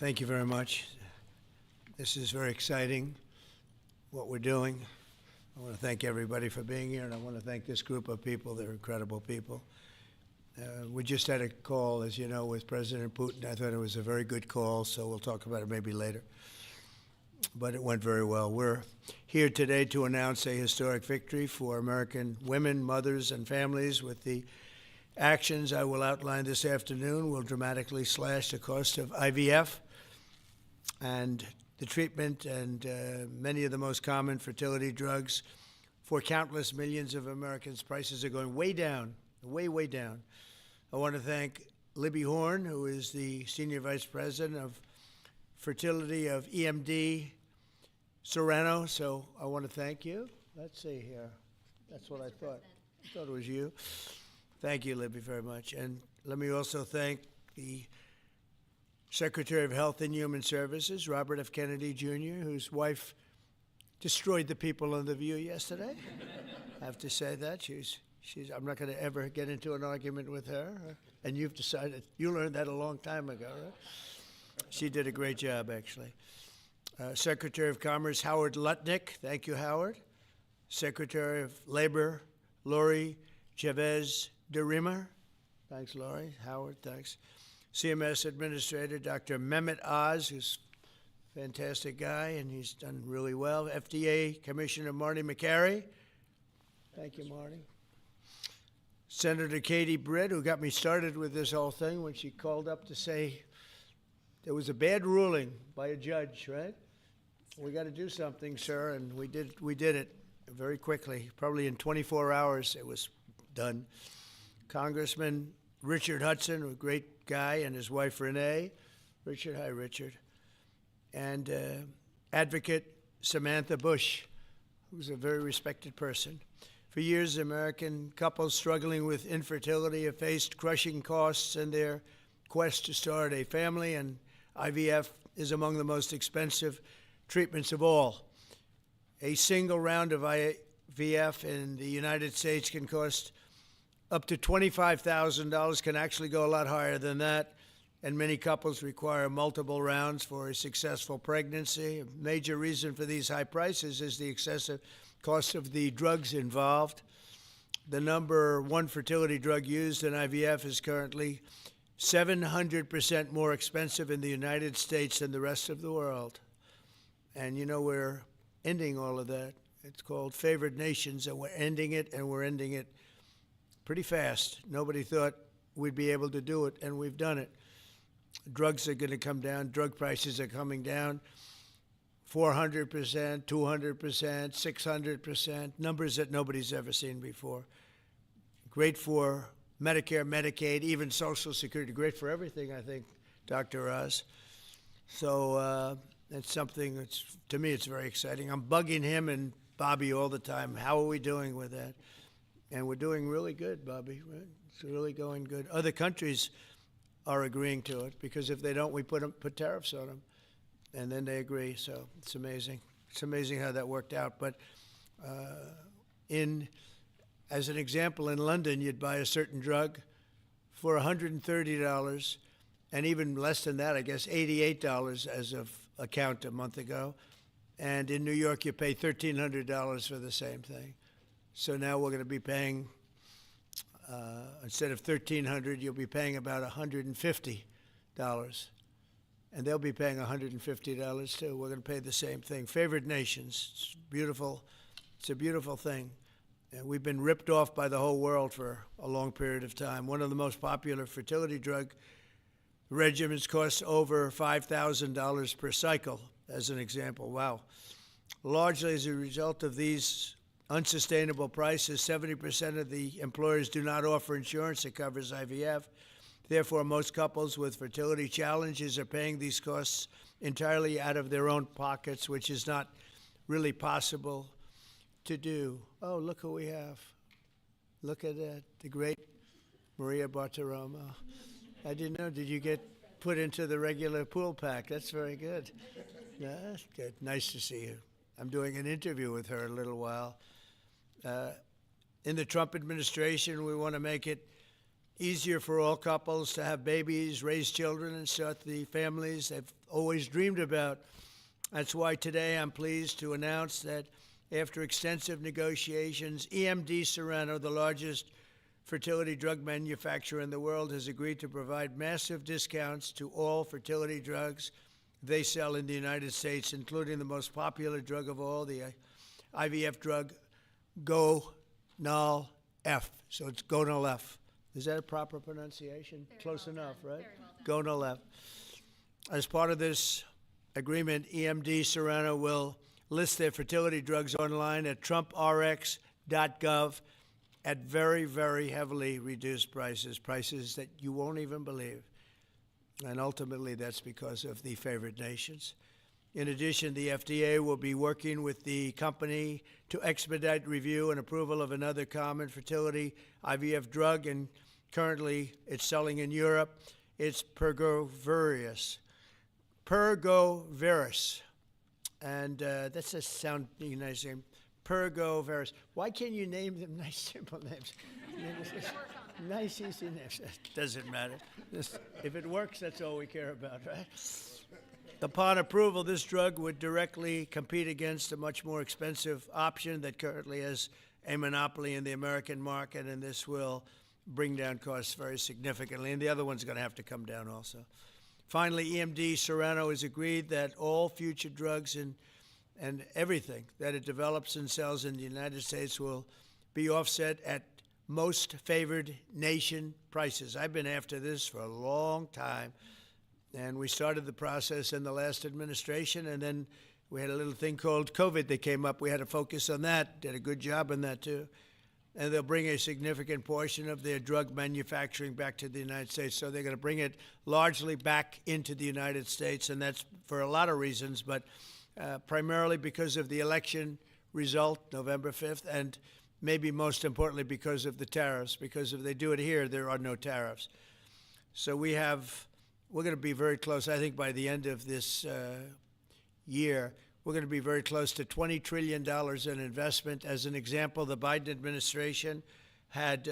Thank you very much. This is very exciting, what we're doing. I want to thank everybody for being here, and I want to thank this group of people. They're incredible people. We just had a call, as you know, with President Putin. I thought it was a very good call, so we'll talk about it maybe later. But it went very well. We're here today to announce a historic victory for American women, mothers, and families. With the actions I will outline this afternoon will dramatically slash the cost of IVF and the treatment and many of the most common fertility drugs for countless millions of Americans. Prices are going way down, way, way down. I want to thank Libby Horn, who is the Senior Vice President of Fertility of EMD Serrano. So I want to thank you. Let's see here. That's what I thought. I thought it was you. Thank you, Libby, very much. And let me also thank the Secretary of Health and Human Services, Robert F. Kennedy, Jr., whose wife destroyed the people on The View yesterday. I have to say that. I'm not going to ever get into an argument with her. And you've decided, you learned that a long time ago, right? She did a great job, actually. Secretary of Commerce, Howard Lutnick. Thank you, Howard. Secretary of Labor, Lori Chavez de Rima. Thanks, Lori. Howard, thanks. CMS Administrator, Dr. Mehmet Oz, who's a fantastic guy, and he's done really well. FDA Commissioner Marty McCary. Thank you, Marty. Senator Katie Britt, who got me started with this whole thing when she called up to say there was a bad ruling by a judge, right? We got to do something, sir, and we did it very quickly. Probably in 24 hours it was done. Congressman Richard Hudson, a great guy, and his wife Renee. Richard, hi, Richard. And Advocate Samantha Bush, who's a very respected person. For years, American couples struggling with infertility have faced crushing costs in their quest to start a family, and IVF is among the most expensive treatments of all. A single round of IVF in the United States can cost up to $25,000, can actually go a lot higher than that, and many couples require multiple rounds for a successful pregnancy. A major reason for these high prices is the excessive cost of the drugs involved. The number one fertility drug used in IVF is currently 700% more expensive in the United States than the rest of the world. And you know, we're ending all of that. It's called favored nations, and we're ending it, and we're ending it pretty fast. Nobody thought we'd be able to do it, and we've done it. Drugs are going to come down. Drug prices are coming down 400%, 200%, 600%, numbers that nobody's ever seen before. Great for Medicare, Medicaid, even Social Security. Great for everything, I think, Dr. Oz. So it's something that's, to me, it's very exciting. I'm bugging him and Bobby all the time. How are we doing with that? And we're doing really good, Bobby. It's really going good. Other countries are agreeing to it, because if they don't, we put tariffs on them, and then they agree. So it's amazing. It's amazing how that worked out. But as an example, in London, you'd buy a certain drug for $130, and even less than that, I guess, $88 as of a count a month ago. And in New York, you pay $1,300 for the same thing. So now we're going to be paying, instead of $1,300, you'll be paying about $150. And they'll be paying $150 too. We're going to pay the same thing. Favored nations. It's beautiful. It's a beautiful thing. And we've been ripped off by the whole world for a long period of time. One of the most popular fertility drug regimens costs over $5,000 per cycle, as an example. Wow. Largely as a result of these unsustainable prices, 70% of the employers do not offer insurance that covers IVF. Therefore, most couples with fertility challenges are paying these costs entirely out of their own pockets, which is not really possible to do. Oh, look who we have. Look at that, the great Maria Bartiromo. I didn't know, did you get put into the regular pool pack? That's very good. Yeah, that's good. Nice to see you. I'm doing an interview with her in a little while. In the Trump administration, we want to make it easier for all couples to have babies, raise children, and start the families they've always dreamed about. That's why today I'm pleased to announce that after extensive negotiations, EMD Serono, the largest fertility drug manufacturer in the world, has agreed to provide massive discounts to all fertility drugs they sell in the United States, including the most popular drug of all, the IVF drug, Gonal-F. So it's Gonal-F. Is that a proper pronunciation? Very Close well enough, done. right? Very well done. Gonal-F. As part of this agreement, EMD Serono will list their fertility drugs online at trumprx.gov at very, very heavily reduced prices, prices that you won't even believe. And ultimately, that's because of the favored nations. In addition, the FDA will be working with the company to expedite review and approval of another common fertility IVF drug, and currently it's selling in Europe. It's Pergoveris. And that's a sound nice name. Pergoveris. Why can't you name them nice, simple names? Nice, easy names. Doesn't matter. If it works, that's all we care about, right? Upon approval, this drug would directly compete against a much more expensive option that currently has a monopoly in the American market, and this will bring down costs very significantly. And the other one's going to have to come down also. Finally, EMD Serono has agreed that all future drugs and everything that it develops and sells in the United States will be offset at most favored nation prices. I've been after this for a long time, and we started the process in the last administration, and then we had a little thing called COVID that came up. We had to focus on that, did a good job on that too. And they'll bring a significant portion of their drug manufacturing back to the United States. So they're going to bring it largely back into the United States, and that's for a lot of reasons, but primarily because of the election result, November 5th, and maybe most importantly because of the tariffs, because if they do it here, there are no tariffs. So we're going to be very close, I think by the end of this year, we're going to be very close to $20 trillion in investment. As an example, the Biden administration had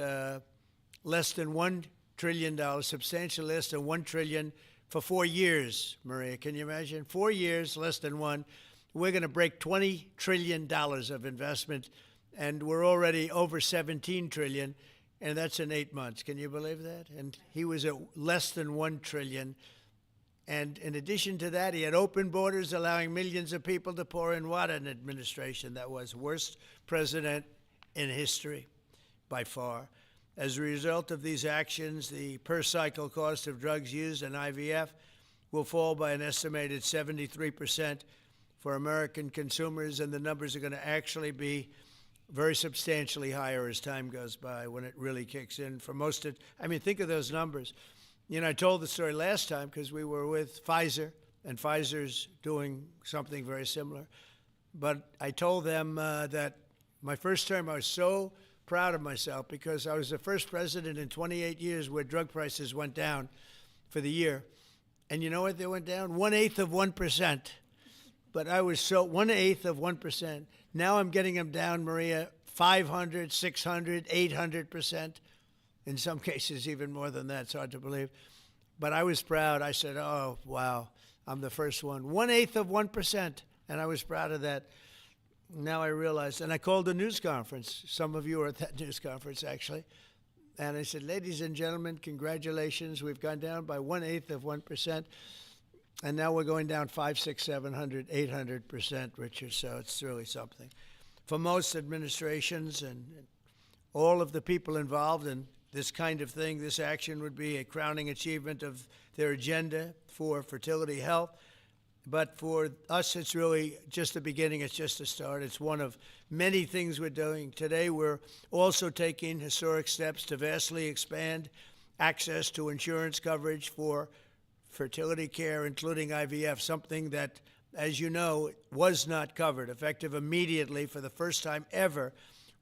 less than $1 trillion, substantially less than $1 trillion for 4 years, Maria. Can you imagine? 4 years, less than one. We're going to break $20 trillion of investment, and we're already over $17 trillion, and that's in 8 months. Can you believe that? And he was at less than $1 trillion. And in addition to that, he had open borders, allowing millions of people to pour in. What an administration that was. Worst president in history, by far. As a result of these actions, the per-cycle cost of drugs used in IVF will fall by an estimated 73% for American consumers, and the numbers are going to actually be very substantially higher as time goes by when it really kicks in. For most of, I mean, think of those numbers. You know, I told the story last time because we were with Pfizer, and Pfizer's doing something very similar. But I told them that my first term, I was so proud of myself because I was the first president in 28 years where drug prices went down for the year. And you know what they went down? 1/8 of 1%. But I was so 1/8 of 1%. Now I'm getting them down, Maria, 500, 600, 800%. In some cases, even more than that. It's hard to believe. But I was proud. I said, oh, wow, I'm the first one. 1/8 of 1%. And I was proud of that. Now I realize, and I called a news conference. Some of you were at that news conference, actually. And I said, ladies and gentlemen, congratulations. We've gone down by 1/8 of 1%. And now we're going down 500, 600, 700, 800%, Richard. So it's really something. For most administrations and all of the people involved in this kind of thing, this action would be a crowning achievement of their agenda for fertility health. But for us, it's really just the beginning. It's just a start. It's one of many things we're doing. Today, we're also taking historic steps to vastly expand access to insurance coverage for fertility care, including IVF, something that, as you know, was not covered. Effective immediately, for the first time ever,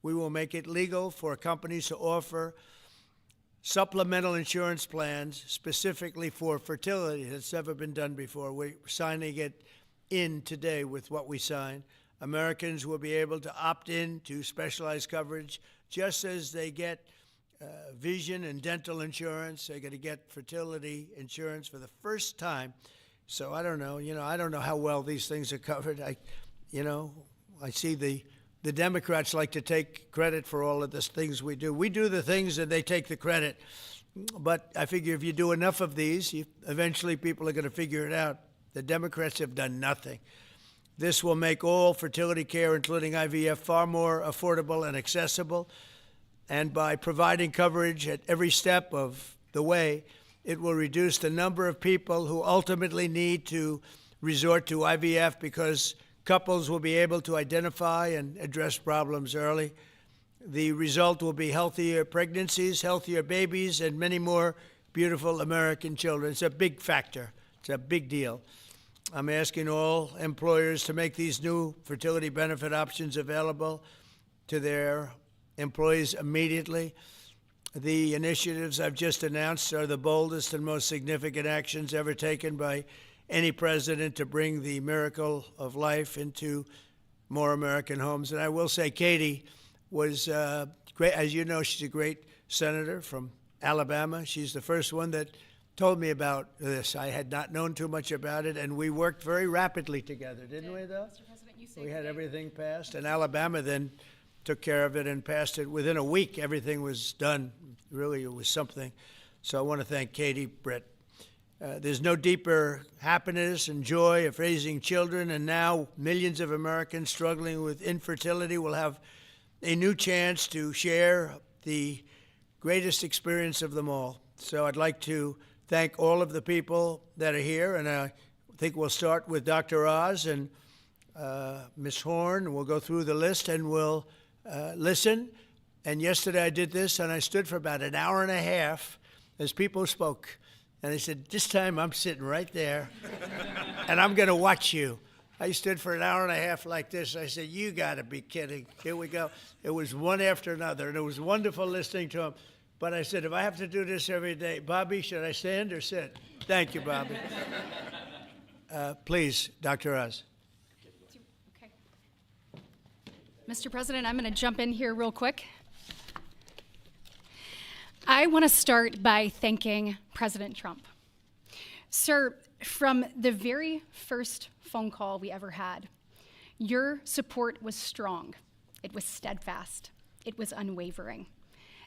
we will make it legal for companies to offer supplemental insurance plans specifically for fertility. That's never been done before. We're signing it in today with what we sign. Americans will be able to opt in to specialized coverage just as they get vision and dental insurance. They're going to get fertility insurance for the first time. So I don't know. I don't know how well these things are covered. I see the Democrats like to take credit for all of the things we do. We do the things and they take the credit. But I figure if you do enough of these, eventually people are going to figure it out. The Democrats have done nothing. This will make all fertility care, including IVF, far more affordable and accessible. And by providing coverage at every step of the way, it will reduce the number of people who ultimately need to resort to IVF because couples will be able to identify and address problems early. The result will be healthier pregnancies, healthier babies, and many more beautiful American children. It's a big factor. It's a big deal. I'm asking all employers to make these new fertility benefit options available to their employees immediately. The initiatives I've just announced are the boldest and most significant actions ever taken by any president to bring the miracle of life into more American homes. And I will say Katie was great. As you know, she's a great senator from Alabama. She's the first one that told me about this. I had not known too much about it, and we worked very rapidly together, didn't we, though? Mr. President, you We had everything passed, and Alabama then took care of it and passed it. Within a week, everything was done. Really, it was something. So I want to thank Katie, Brett. There's no deeper happiness and joy of raising children, and now millions of Americans struggling with infertility will have a new chance to share the greatest experience of them all. So I'd like to thank all of the people that are here, and I think we'll start with Dr. Oz and Ms. Horn. We'll go through the list and we'll listen. And yesterday I did this, and I stood for about an hour and a half as people spoke. And I said, this time I'm sitting right there, and I'm going to watch you. I stood for an hour and a half like this. I said, you got to be kidding. Here we go. It was one after another, and it was wonderful listening to them. But I said, if I have to do this every day, Bobby, should I stand or sit? Thank you, Bobby. Please, Dr. Oz. Okay. Mr. President, I'm going to jump in here real quick. I want to start by thanking President Trump. Sir, from the very first phone call we ever had, your support was strong. It was steadfast. It was unwavering.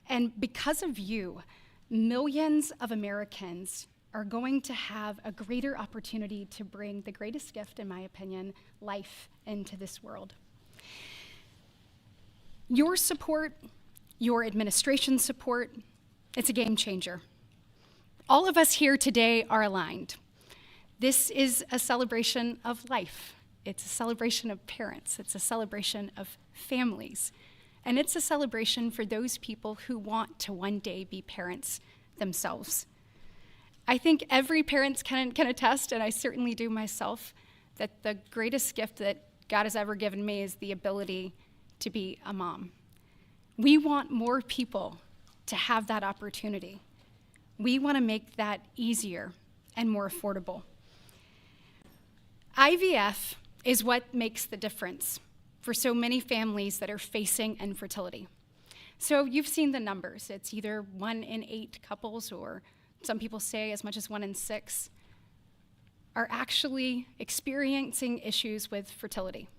And because of you, millions of Americans are going to have a greater opportunity to bring the greatest gift, in my opinion, life into this world. Your support, your administration's support, it's a game changer. All of us here today are aligned. This is a celebration of life. It's a celebration of parents. It's a celebration of families. And it's a celebration for those people who want to one day be parents themselves. I think every parent can attest, and I certainly do myself, that the greatest gift that God has ever given me is the ability to be a mom. We want more people to have that opportunity. We want to make that easier and more affordable. IVF is what makes the difference for so many families that are facing infertility. So you've seen the numbers. It's either 1 in 8 couples, or some people say as much as 1 in 6, are actually experiencing issues with fertility.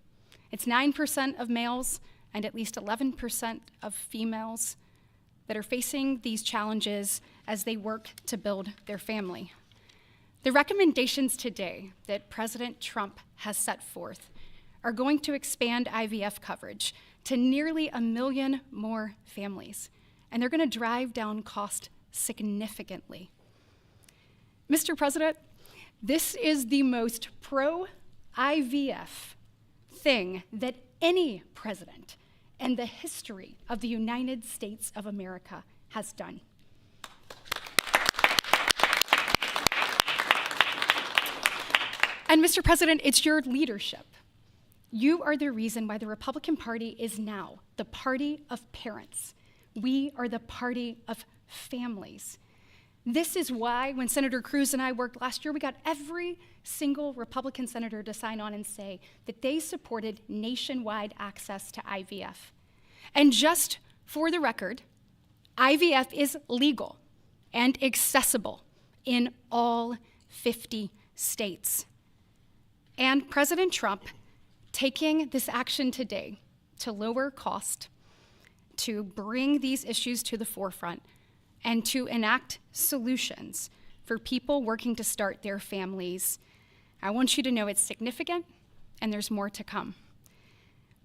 It's 9% of males and at least 11% of females that are facing these challenges as they work to build their family. The recommendations today that President Trump has set forth are going to expand IVF coverage to nearly 1 million more families, and they're going to drive down cost significantly. Mr. President, this is the most pro-IVF thing that any president in the history of the United States of America has done. And Mr. President, it's your leadership. You are the reason why the Republican Party is now the party of parents. We are the party of families. This is why when Senator Cruz and I worked last year, we got every single Republican senator to sign on and say that they supported nationwide access to IVF. And just for the record, IVF is legal and accessible in all 50 states. And President Trump taking this action today to lower cost, to bring these issues to the forefront, and to enact solutions for people working to start their families, I want you to know it's significant and there's more to come.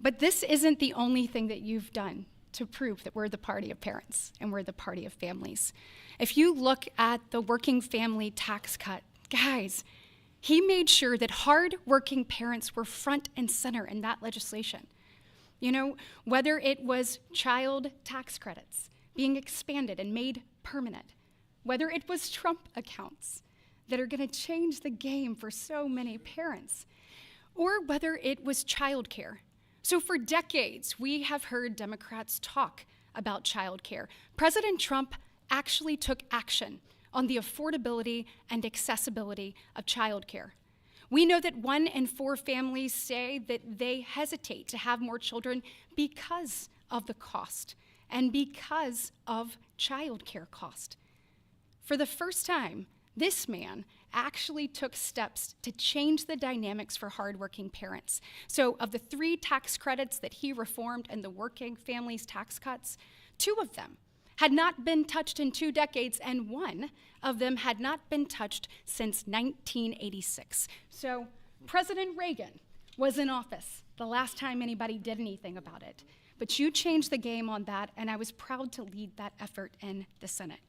But this isn't the only thing that you've done to prove that we're the party of parents and we're the party of families. If you look at the working family tax cut, guys, he made sure that hard-working parents were front and center in that legislation. You know, whether it was child tax credits being expanded and made permanent, whether it was Trump accounts that are going to change the game for so many parents, or whether it was childcare. So for decades, we have heard Democrats talk about childcare. President Trump actually took action on the affordability and accessibility of childcare. We know that 1 in 4 families say that they hesitate to have more children because of the cost and because of childcare cost. For the first time, this man actually took steps to change the dynamics for hardworking parents. So of the 3 tax credits that he reformed and the working families tax cuts, 2 of them had not been touched in 2 decades, and 1 of them had not been touched since 1986. So President Reagan was in office the last time anybody did anything about it. But you changed the game on that, and I was proud to lead that effort in the Senate.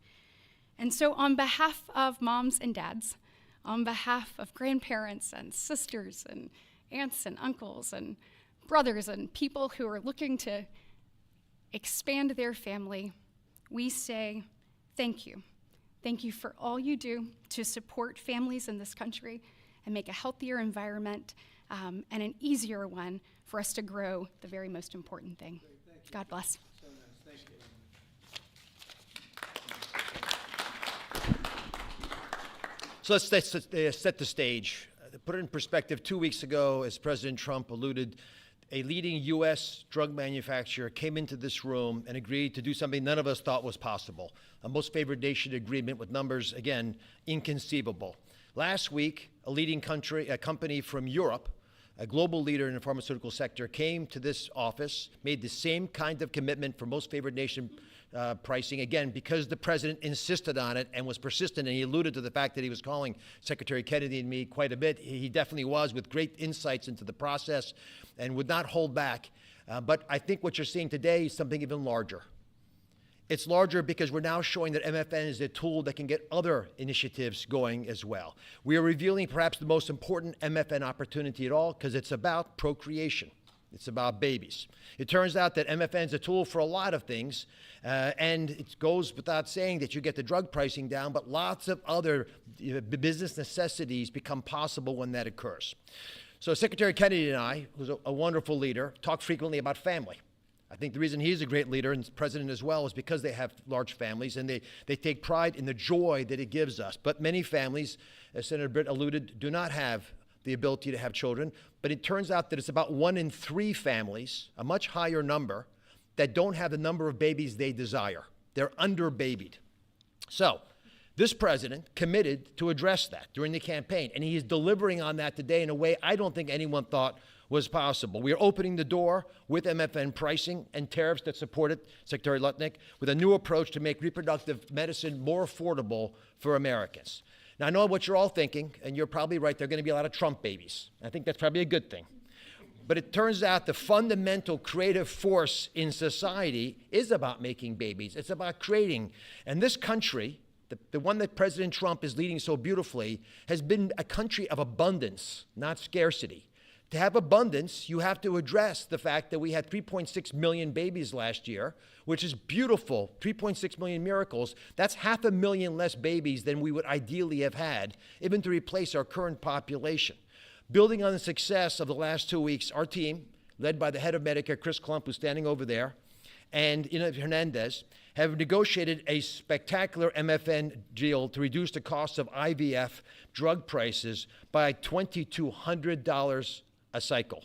And so on behalf of moms and dads, on behalf of grandparents and sisters and aunts and uncles and brothers and people who are looking to expand their family, we say thank you. Thank you for all you do to support families in this country and make a healthier environment and an easier one for us to grow the very most important thing. God bless. So nice. Thank you. So let's set the stage. To put it in perspective, 2 weeks ago, as President Trump alluded, a leading U.S. drug manufacturer came into this room and agreed to do something none of us thought was possible. A most favored nation agreement with numbers, again, inconceivable. Last week, a company from Europe, a global leader in the pharmaceutical sector, came to this office, made the same kind of commitment for most favored nation pricing, again, because the president insisted on it and was persistent, and he alluded to the fact that he was calling Secretary Kennedy and me quite a bit. He definitely was, with great insights into the process and would not hold back. But I think what you're seeing today is something even larger. It's larger because we're now showing that MFN is a tool that can get other initiatives going as well. We are revealing perhaps the most important MFN opportunity at all because it's about procreation. It's about babies. It turns out that MFN is a tool for a lot of things, and it goes without saying that you get the drug pricing down, but lots of other business necessities become possible when that occurs. So Secretary Kennedy and I, who's a wonderful leader, talk frequently about family. I think the reason he's a great leader, and president as well, is because they have large families, and they take pride in the joy that it gives us. But many families, as Senator Britt alluded, do not have the ability to have children. But it turns out that it's about 1 in 3 families, a much higher number, that don't have the number of babies they desire. They're under-babied. So this president committed to address that during the campaign, and he is delivering on that today in a way I don't think anyone thought was possible. We are opening the door with MFN pricing and tariffs that support it, Secretary Lutnick, with a new approach to make reproductive medicine more affordable for Americans. Now, I know what you're all thinking, and you're probably right. There are going to be a lot of Trump babies. I think that's probably a good thing. But it turns out the fundamental creative force in society is about making babies. It's about creating. And this country, the one that President Trump is leading so beautifully, has been a country of abundance, not scarcity. To have abundance, you have to address the fact that we had 3.6 million babies last year, which is beautiful, 3.6 million miracles. That's 500,000 less babies than we would ideally have had, even to replace our current population. Building on the success of the last 2 weeks, our team, led by the head of Medicare, Chris Klump, who's standing over there, and Ina Hernandez, have negotiated a spectacular MFN deal to reduce the cost of IVF drug prices by $2,200 a cycle.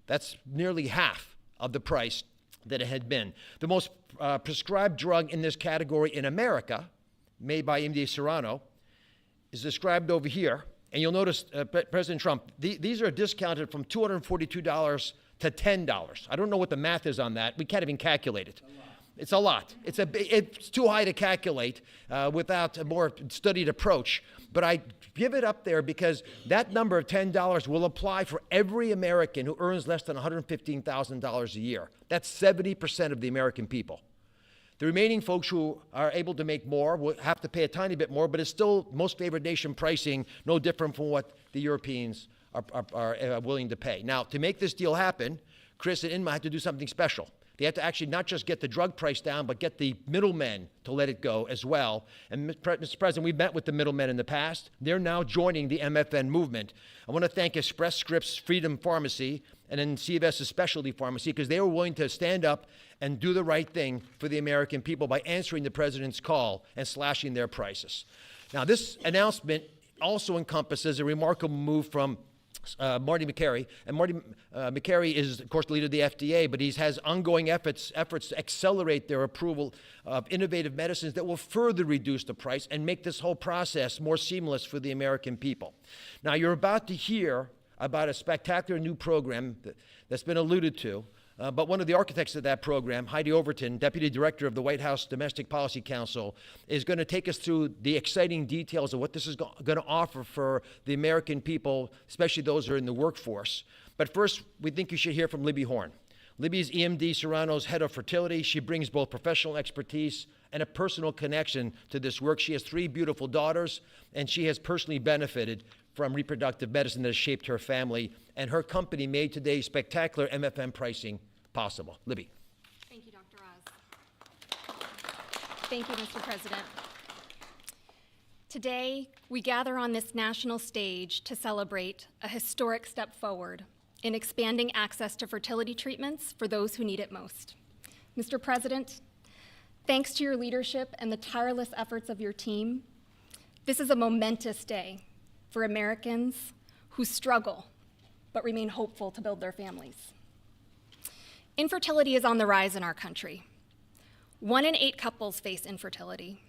That's nearly half of the price that it had been. The most prescribed drug in this category in America, made by MD Serrano, is described over here. And you'll notice, President Trump, these are discounted from $242 to $10. I don't know what the math is on that. We can't even calculate it. It's a lot. It's too high to calculate without a more studied approach. But I give it up there because that number of $10 will apply for every American who earns less than $115,000 a year. That's 70% of the American people. The remaining folks who are able to make more will have to pay a tiny bit more, but it's still most favored nation pricing, no different from what the Europeans are willing to pay. Now, to make this deal happen, Chris and Inma had to do something special. They had to actually not just get the drug price down, but get the middlemen to let it go as well. And Mr. President, we've met with the middlemen in the past. They're now joining the MFN movement. I want to thank Express Scripts Freedom Pharmacy and then CVS's Specialty Pharmacy because they were willing to stand up and do the right thing for the American people by answering the president's call and slashing their prices. Now, this announcement also encompasses a remarkable move from Marty Makary. And Marty Makary is, of course, the leader of the FDA, but he has ongoing efforts to accelerate their approval of innovative medicines that will further reduce the price and make this whole process more seamless for the American people. Now, you're about to hear about a spectacular new program that's been alluded to, but one of the architects of that program, Heidi Overton, Deputy Director of the White House Domestic Policy Council, is going to take us through the exciting details of what this is going to offer for the American people, especially those who are in the workforce. But first, we think you should hear from Libby Horn. Libby's EMD Serrano's head of fertility. She brings both professional expertise and a personal connection to this work. She has 3 beautiful daughters, and she has personally benefited from reproductive medicine that has shaped her family, and her company made today's spectacular MFN pricing possible. Libby. Thank you, Dr. Oz. Thank you, Mr. President. Today, we gather on this national stage to celebrate a historic step forward in expanding access to fertility treatments for those who need it most. Mr. President, thanks to your leadership and the tireless efforts of your team, this is a momentous day for Americans who struggle but remain hopeful to build their families. Infertility is on the rise in our country. 1 in 8 couples face infertility.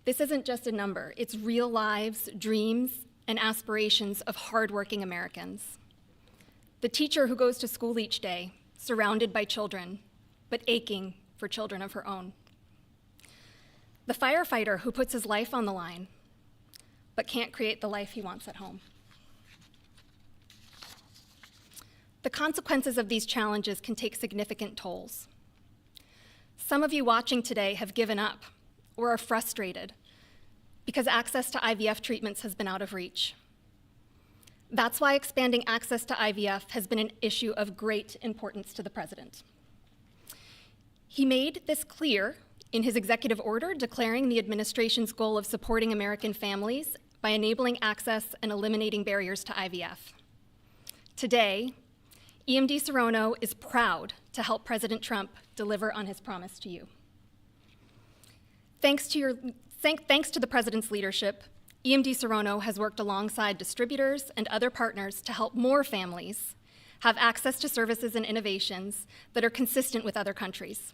This isn't just a number, it's real lives, dreams, and aspirations of hardworking Americans. The teacher who goes to school each day, surrounded by children, but aching for children of her own. The firefighter who puts his life on the line, but can't create the life he wants at home. The consequences of these challenges can take significant tolls. Some of you watching today have given up or are frustrated because access to IVF treatments has been out of reach. That's why expanding access to IVF has been an issue of great importance to the president. He made this clear in his executive order declaring the administration's goal of supporting American families by enabling access and eliminating barriers to IVF. Today, EMD Serrano is proud to help President Trump deliver on his promise to you. Thanks to the president's leadership, EMD Serrano has worked alongside distributors and other partners to help more families have access to services and innovations that are consistent with other countries.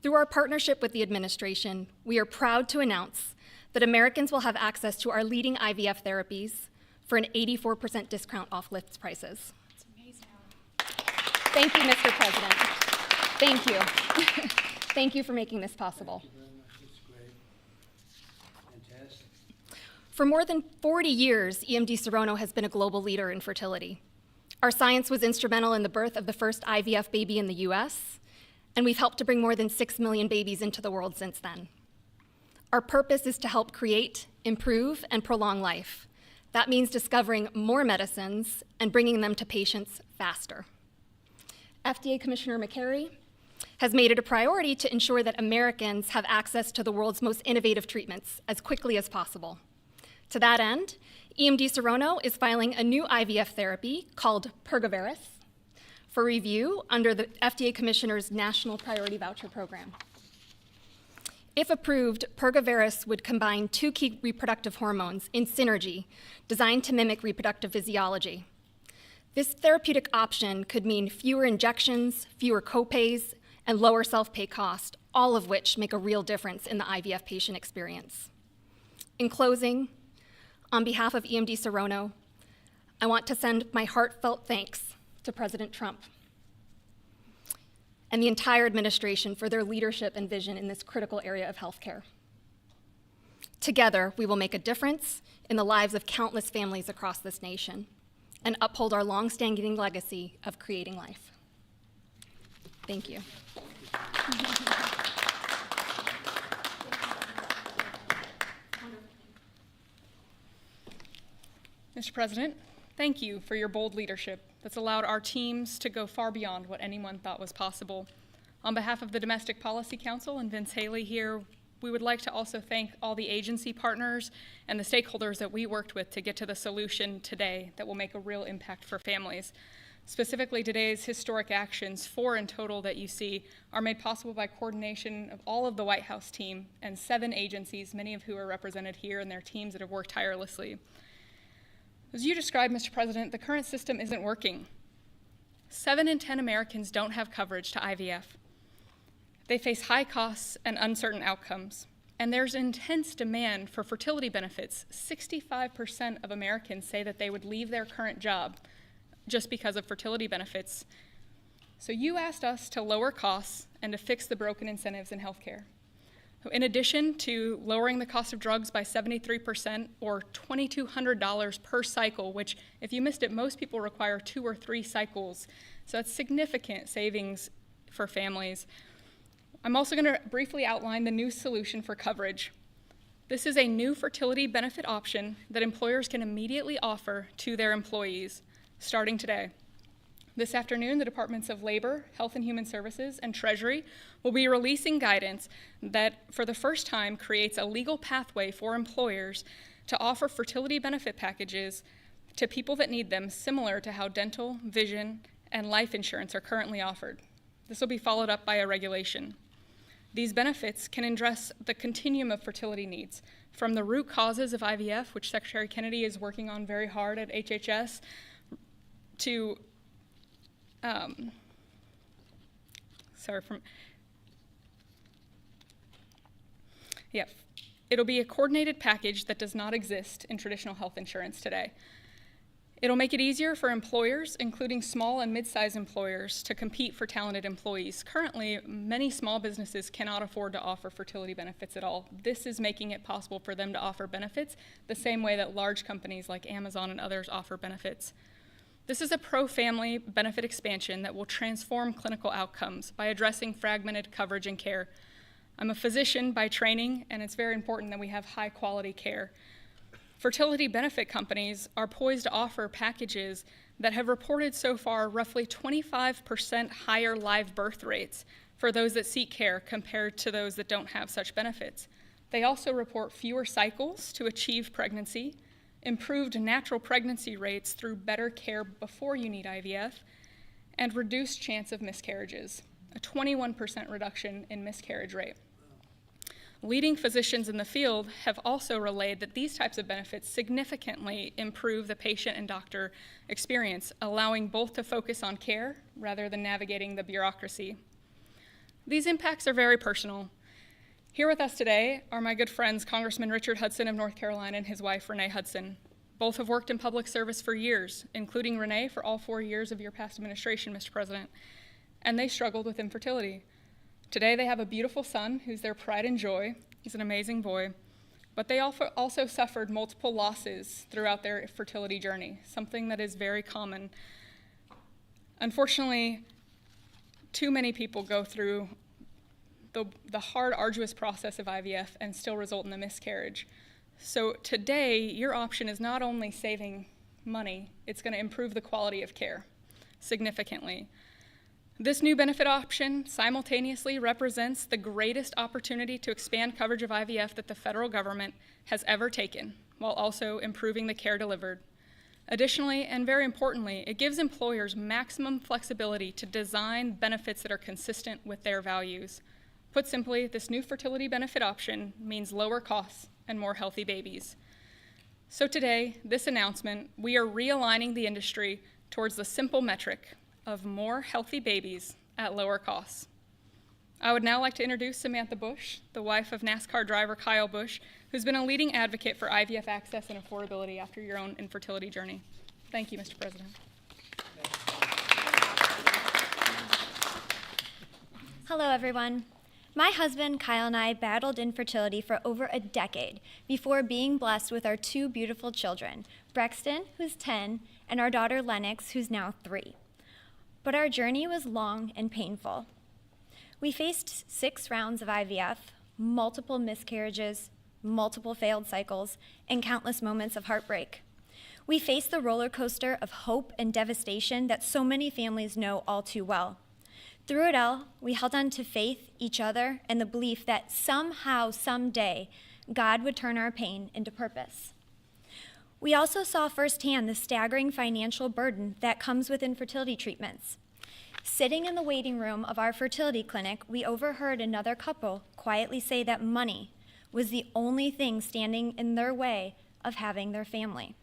Through our partnership with the administration, we are proud to announce that Americans will have access to our leading IVF therapies for an 84% discount off list prices. That's amazing. Thank you, Mr. President. Thank you. Thank you for making this possible. Thank you very much. It's great. Fantastic. For more than 40 years, EMD Serrano has been a global leader in fertility. Our science was instrumental in the birth of the first IVF baby in the US, and we've helped to bring more than 6 million babies into the world since then. Our purpose is to help create, improve, and prolong life. That means discovering more medicines and bringing them to patients faster. FDA Commissioner Makary has made it a priority to ensure that Americans have access to the world's most innovative treatments as quickly as possible. To that end, EMD Serrano is filing a new IVF therapy called Pergoveris for review under the FDA Commissioner's National Priority Voucher Program. If approved, Pergoveris would combine 2 key reproductive hormones in synergy designed to mimic reproductive physiology. This therapeutic option could mean fewer injections, fewer copays, and lower self-pay cost, all of which make a real difference in the IVF patient experience. In closing, on behalf of EMD Serono, I want to send my heartfelt thanks to President Trump and the entire administration for their leadership and vision in this critical area of healthcare. Together, we will make a difference in the lives of countless families across this nation and uphold our long-standing legacy of creating life. Thank you. Mr. President, thank you for your bold leadership that's allowed our teams to go far beyond what anyone thought was possible. On behalf of the Domestic Policy Council and Vince Haley here, we would like to also thank all the agency partners and the stakeholders that we worked with to get to the solution today that will make a real impact for families. Specifically, today's historic actions, 4 in total that you see, are made possible by coordination of all of the White House team and 7 agencies, many of who are represented here, and their teams that have worked tirelessly. As you described, Mr. President, the current system isn't working. 7 in 10 Americans don't have coverage to IVF. They face high costs and uncertain outcomes. And there's intense demand for fertility benefits. 65% of Americans say that they would leave their current job just because of fertility benefits. So you asked us to lower costs and to fix the broken incentives in healthcare. In addition to lowering the cost of drugs by 73% or $2,200 per cycle, which if you missed it, most people require 2 or 3 cycles. So that's significant savings for families. I'm also going to briefly outline the new solution for coverage. This is a new fertility benefit option that employers can immediately offer to their employees starting today. This afternoon, the Departments of Labor, Health and Human Services, and Treasury will be releasing guidance that, for the first time, creates a legal pathway for employers to offer fertility benefit packages to people that need them, similar to how dental, vision, and life insurance are currently offered. This will be followed up by a regulation. These benefits can address the continuum of fertility needs, from the root causes of IVF, which Secretary Kennedy is working on very hard at HHS, to it'll be a coordinated package that does not exist in traditional health insurance today. It'll make it easier for employers, including small and mid-sized employers, to compete for talented employees. Currently, many small businesses cannot afford to offer fertility benefits at all. This is making it possible for them to offer benefits the same way that large companies like Amazon and others offer benefits. This is a pro-family benefit expansion that will transform clinical outcomes by addressing fragmented coverage and care. I'm a physician by training, and it's very important that we have high-quality care. Fertility benefit companies are poised to offer packages that have reported so far roughly 25% higher live birth rates for those that seek care compared to those that don't have such benefits. They also report fewer cycles to achieve pregnancy, improved natural pregnancy rates through better care before you need IVF, and reduced chance of miscarriages, a 21% reduction in miscarriage rate. Leading physicians in the field have also relayed that these types of benefits significantly improve the patient and doctor experience, allowing both to focus on care rather than navigating the bureaucracy. These impacts are very personal. Here with us today are my good friends, Congressman Richard Hudson of North Carolina and his wife, Renee Hudson. Both have worked in public service for years, including Renee for all 4 years of your past administration, Mr. President, and they struggled with infertility. Today they have a beautiful son who's their pride and joy. He's an amazing boy, but they also suffered multiple losses throughout their fertility journey, something that is very common. Unfortunately, too many people go through the hard, arduous process of IVF and still result in a miscarriage. So today, your option is not only saving money, it's going to improve the quality of care significantly. This new benefit option simultaneously represents the greatest opportunity to expand coverage of IVF that the federal government has ever taken, while also improving the care delivered. Additionally, and very importantly, it gives employers maximum flexibility to design benefits that are consistent with their values. Put simply, this new fertility benefit option means lower costs and more healthy babies. So today, this announcement, we are realigning the industry towards the simple metric of more healthy babies at lower costs. I would now like to introduce Samantha Bush, the wife of NASCAR driver Kyle Busch, who's been a leading advocate for IVF access and affordability after your own infertility journey. Thank you, Mr. President. Hello, everyone. My husband, Kyle, and I battled infertility for over a decade before being blessed with our two beautiful children, Brexton, who's 10, and our daughter, Lennox, who's now 3. But our journey was long and painful. We faced 6 rounds of IVF, multiple miscarriages, multiple failed cycles, and countless moments of heartbreak. We faced the roller coaster of hope and devastation that so many families know all too well. Through it all, we held on to faith, each other, and the belief that somehow, someday, God would turn our pain into purpose. We also saw firsthand the staggering financial burden that comes with infertility treatments. Sitting in the waiting room of our fertility clinic, we overheard another couple quietly say that money was the only thing standing in their way of having their family.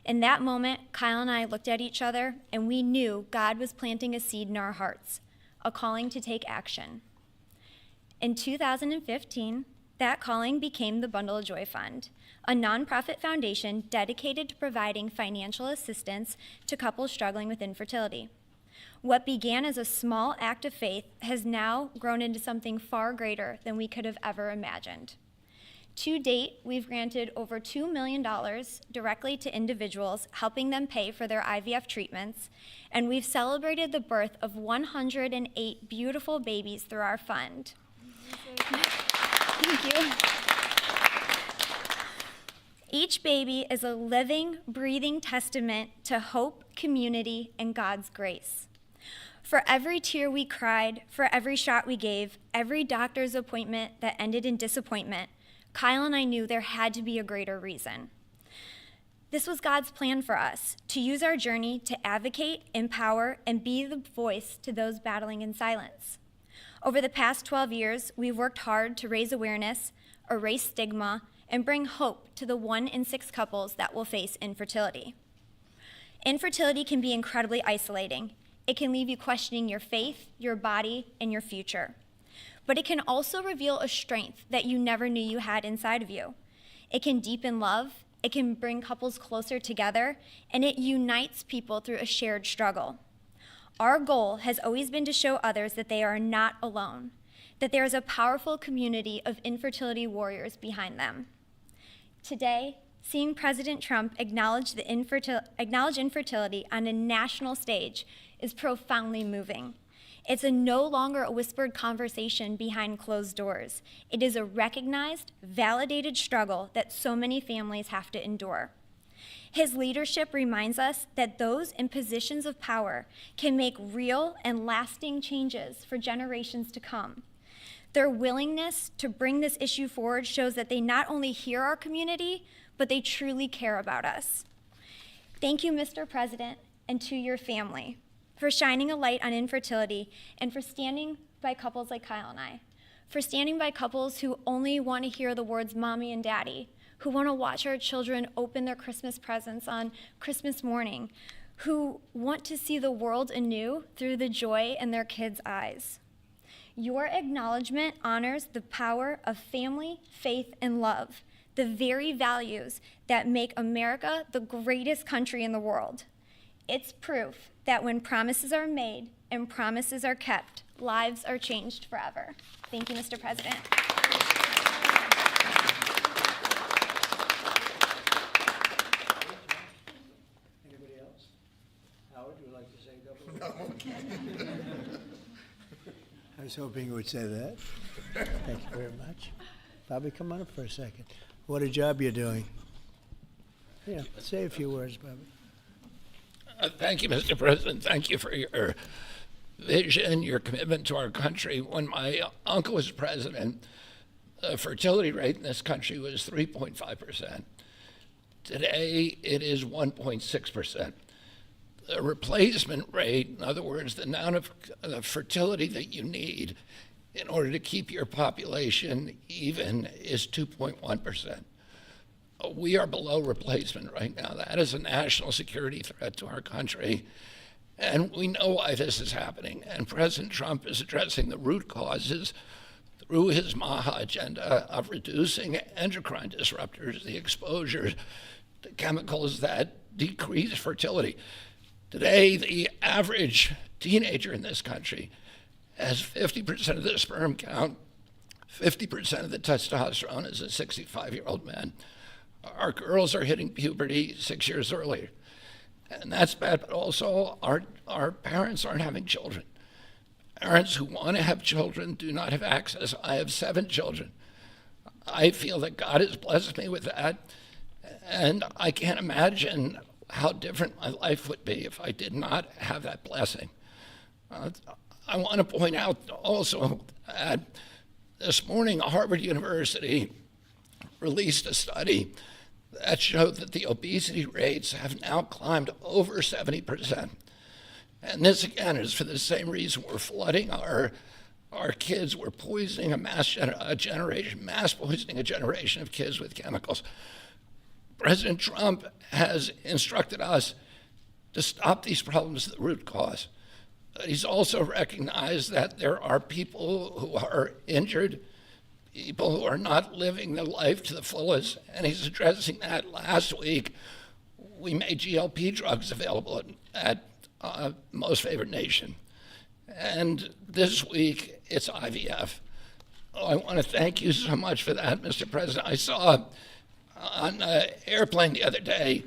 In that moment, Kyle and I looked at each other, and we knew God was planting a seed in our hearts, a calling to take action. In 2015, that calling became the Bundle of Joy Fund, a nonprofit foundation dedicated to providing financial assistance to couples struggling with infertility. What began as a small act of faith has now grown into something far greater than we could have ever imagined. To date, we've granted over $2 million directly to individuals, helping them pay for their IVF treatments, and we've celebrated the birth of 108 beautiful babies through our fund. Thank you. Each baby is a living, breathing testament to hope, community, and God's grace. For every tear we cried, for every shot we gave, every doctor's appointment that ended in disappointment, Kyle and I knew there had to be a greater reason. This was God's plan for us, to use our journey to advocate, empower, and be the voice to those battling in silence. Over the past 12 years, we've worked hard to raise awareness, erase stigma, and bring hope to the 1 in 6 couples that will face infertility. Infertility can be incredibly isolating. It can leave you questioning your faith, your body, and your future. But it can also reveal a strength that you never knew you had inside of you. It can deepen love, it can bring couples closer together, and it unites people through a shared struggle. Our goal has always been to show others that they are not alone, that there is a powerful community of infertility warriors behind them. Today, seeing President Trump acknowledge infertility on a national stage is profoundly moving. It's no longer a whispered conversation behind closed doors. It is a recognized, validated struggle that so many families have to endure. His leadership reminds us that those in positions of power can make real and lasting changes for generations to come. Their willingness to bring this issue forward shows that they not only hear our community, but they truly care about us. Thank you, Mr. President, and to your family, for shining a light on infertility and for standing by couples like Kyle and I, for standing by couples who only want to hear the words mommy and daddy, who want to watch our children open their Christmas presents on Christmas morning, who want to see the world anew through the joy in their kids' eyes. Your acknowledgement honors the power of family, faith, and love, the very values that make America the greatest country in the world. It's proof that when promises are made and promises are kept, lives are changed forever. Thank you, Mr. President. Anybody else? Howard, would you like to say a couple of words? No. I was hoping you would say that. Thank you very much. Bobby, come on up for a second. What a job you're doing. Yeah, say a few words, Bobby. Thank you, Mr. President. Thank you for your vision, your commitment to our country. When my uncle was president, the fertility rate in this country was 3.5%. Today, it is 1.6%. The replacement rate, in other words, the amount of fertility that you need in order to keep your population even, is 2.1%. We are below replacement right now. That is a national security threat to our country. And we know why this is happening. And President Trump is addressing the root causes through his MAHA agenda of reducing endocrine disruptors, the exposure to chemicals that decrease fertility. Today, the average teenager in this country has 50% of the sperm count, 50% of the testosterone as a 65-year-old man. Our girls are hitting puberty 6 years earlier. And that's bad, but also our parents aren't having children. Parents who want to have children do not have access. I have 7 children. I feel that God has blessed me with that, and I can't imagine how different my life would be if I did not have that blessing. I want to point out also that this morning, Harvard University released a study that showed that the obesity rates have now climbed over 70%. And this, again, is for the same reason we're flooding our kids. We're poisoning mass poisoning a generation of kids with chemicals. President Trump has instructed us to stop these problems at the root cause. He's also recognized that there are people who are injured, people who are not living their life to the fullest, and he's addressing that. Last week, we made GLP drugs available at Most Favored Nation. And this week, it's IVF. I want to thank you so much for that, Mr. President. I saw on an airplane the other day,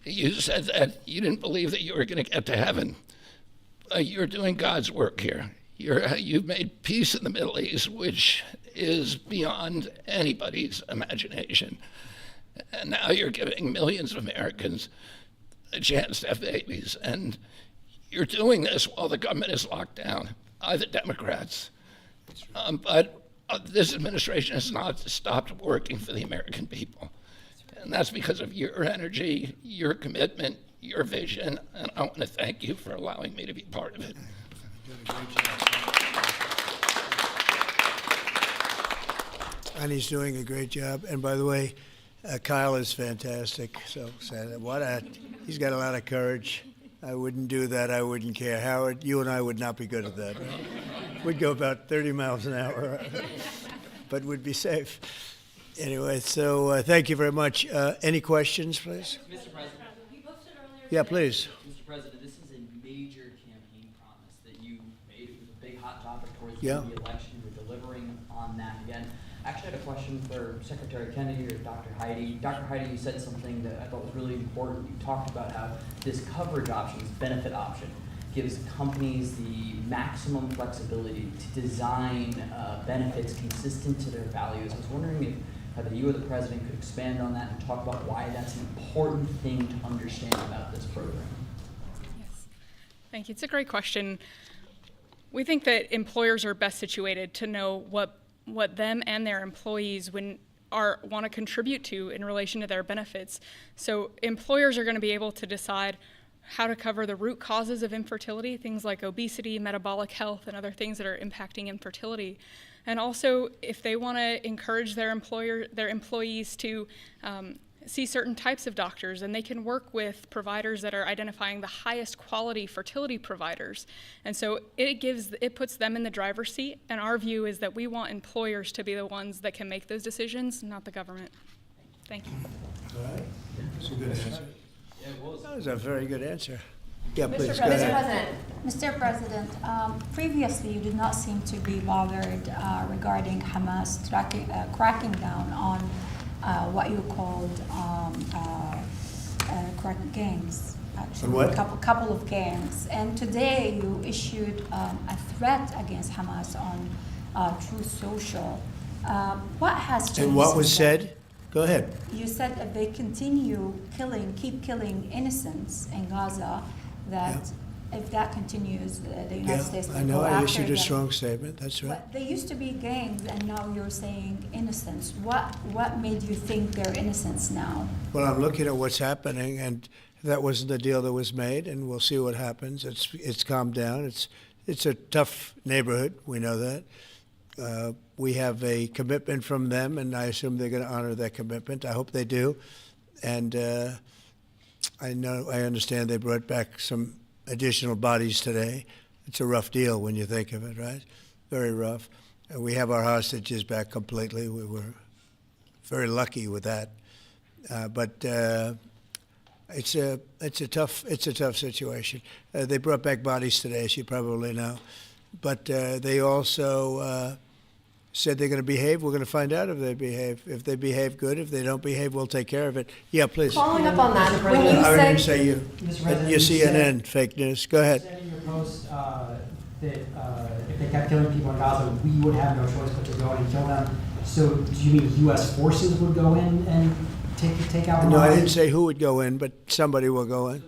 you said that you didn't believe that you were going to get to heaven. You're doing God's work here. You've made peace in the Middle East, which is beyond anybody's imagination. And now you're giving millions of Americans a chance to have babies. And you're doing this while the government is locked down by the Democrats. But this administration has not stopped working for the American people. And that's because of your energy, your commitment, your vision, and I want to thank you for allowing me to be part of it. And he's doing a great job. And by the way, Kyle is fantastic. So he's got a lot of courage. I wouldn't do that. I wouldn't care. Howard, you and I would not be good at that. Right? We'd go about 30 miles an hour, but we'd be safe. Anyway, so thank you very much. Any questions, please? Mr. President. Yeah, please. Mr. President, this is a major campaign promise that you made. It was a big hot topic towards the election. You're delivering on that again. I actually had a question for Secretary Kennedy or Dr. Heidi. Dr. Heidi, you said something that I thought was really important. You talked about how this coverage option, this benefit option, gives companies the maximum flexibility to design benefits consistent to their values. I was wondering if that you or the President could expand on that and talk about why that's an important thing to understand about this program. Yes. Thank you. It's a great question. We think that employers are best situated to know what them and their employees want to contribute to in relation to their benefits. So employers are going to be able to decide how to cover the root causes of infertility, things like obesity, metabolic health, and other things that are impacting infertility. And also, if they want to encourage their employees to see certain types of doctors, and they can work with providers that are identifying the highest quality fertility providers. And so it puts them in the driver's seat. And our view is that we want employers to be the ones that can make those decisions, not the government. Thank you. All right. That's a good answer. Yeah, it was. That was a very good answer. Yeah, please, Mr. go ahead. President, previously you did not seem to be bothered regarding Hamas cracking down on what you called gangs. Actually, what? Couple of gangs. And today you issued a threat against Hamas on Truth Social. What has changed? And what was since then? said? Go ahead. You said that they keep killing innocents in Gaza, that if that continues, the United States will I know. go I after issued a them. strong statement. That's right. But they used to be gangs, and now you're saying innocents. What made you think they're innocents now? Well, I'm looking at what's happening, and that wasn't the deal that was made, and we'll see what happens. It's calmed down. It's a tough neighborhood. We know that. We have a commitment from them, and I assume they're going to honor that commitment. I hope they do. And I understand they brought back some additional bodies today. It's a rough deal when you think of it, right? Very rough. And we have our hostages back completely. We were very lucky with that. But it's a tough situation. They brought back bodies today, as you probably know. But they also said they're going to behave. We're going to find out if they behave. If they behave, good. If they don't behave, we'll take care of it. Yeah, please. Following up on that, when you I didn't said say you. Mr. President, Your you CNN fake news. Go ahead. said in your post that if they kept killing people in Gaza, we would have no choice but to go in and kill them. So do you mean U.S. forces would go in and take out? No, I didn't say who would go in, but somebody will go in.